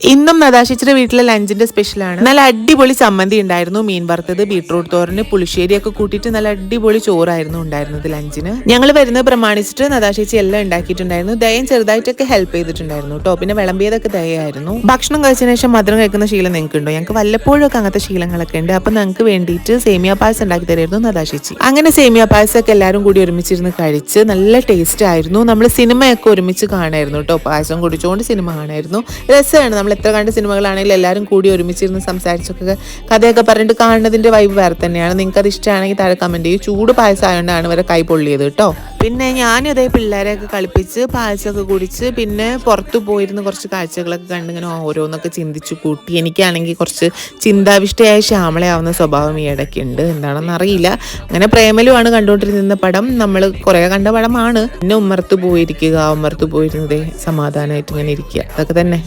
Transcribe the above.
ഇന്നും നദാശിച്ചിയുടെ വീട്ടിലെ ലഞ്ചിന്റെ സ്പെഷ്യലാണ്. നല്ല അടിപൊളി ചമ്മന്തി ഉണ്ടായിരുന്നു, മീൻ വറുത്തത്, ബീട്രൂട്ട് തോരന്, പുളിശ്ശേരിയൊക്കെ കൂട്ടിയിട്ട് നല്ല അടിപൊളി ചോറായിരുന്നു ഉണ്ടായിരുന്നത് ലഞ്ചിന്. ഞങ്ങൾ വരുന്നത് പ്രമാണിച്ചിട്ട് നദാശിച്ചി എല്ലാം ഉണ്ടാക്കിയിട്ടുണ്ടായിരുന്നു. ദയം ചെറുതായിട്ടൊക്കെ ഹെൽപ്പ് ചെയ്തിട്ടുണ്ടായിരുന്നു കേട്ടോ. പിന്നെ വിളമ്പിയതൊക്കെ ദയായിരുന്നു. ഭക്ഷണം കഴിച്ചതിന് ശേഷം മധുരം കഴിക്കുന്ന ശീലം നിങ്ങൾക്ക് ഉണ്ടോ? ഞങ്ങൾക്ക് വല്ലപ്പോഴും ഒക്കെ അങ്ങനത്തെ ശീലങ്ങളൊക്കെ ഉണ്ട്. അപ്പൊ ഞങ്ങൾക്ക് വേണ്ടിയിട്ട് സേമിയ പായസം ഉണ്ടാക്കി തരായിരുന്നു നദാശിച്ചി. അങ്ങനെ സേമിയ പായസം ഒക്കെ എല്ലാവരും കൂടി ഒരുമിച്ചിരുന്ന് കഴിച്ച് നല്ല ടേസ്റ്റ് ആയിരുന്നു. നമ്മൾ സിനിമയൊക്കെ ഒരുമിച്ച് കാണായിരുന്നു കേട്ടോ. പായസം കുടിച്ചുകൊണ്ട് സിനിമ കാണായിരുന്നു. രസമാണ്. നമ്മൾ എത്ര കണ്ട സിനിമകളാണെങ്കിലും എല്ലാവരും കൂടി ഒരുമിച്ചിരുന്ന് സംസാരിച്ചൊക്കെ കഥയൊക്കെ പറഞ്ഞിട്ട് കാണുന്നതിന്റെ വൈബ് വേറെ തന്നെയാണ്. നിങ്ങൾക്ക് അത് ഇഷ്ടമാണെങ്കിൽ താഴെ കമന്റ് ചെയ്യും. ചൂട് പായസം ആയതുകൊണ്ടാണ് ഇവരെ കൈ പൊള്ളിയത് കേട്ടോ. പിന്നെ ഞാനും അതേ പിള്ളേരെയൊക്കെ കളിപ്പിച്ച് പായസമൊക്കെ കുടിച്ച് പിന്നെ പുറത്തു പോയിരുന്ന് കുറച്ച് കാഴ്ചകളൊക്കെ കണ്ട് ഇങ്ങനെ ഓരോന്നൊക്കെ ചിന്തിച്ചു കൂട്ടി. എനിക്കാണെങ്കിൽ കുറച്ച് ചിന്താവിഷ്ടയായ ശ്യാമളയാവുന്ന സ്വഭാവം ഈ ഇടയ്ക്കുണ്ട്. എന്താണെന്ന് അറിയില്ല. അങ്ങനെ പ്രേമലുമാണ് കണ്ടുകൊണ്ടിരുന്ന പടം. നമ്മൾ കുറേ കണ്ട പടമാണ്. പിന്നെ ഉമ്മറത്ത് പോയിരിക്കുക, ഉമ്മറത്ത് പോയിരുന്നതേ സമാധാനമായിട്ട് ഇങ്ങനെ ഇരിക്കുക, അതൊക്കെ തന്നെ.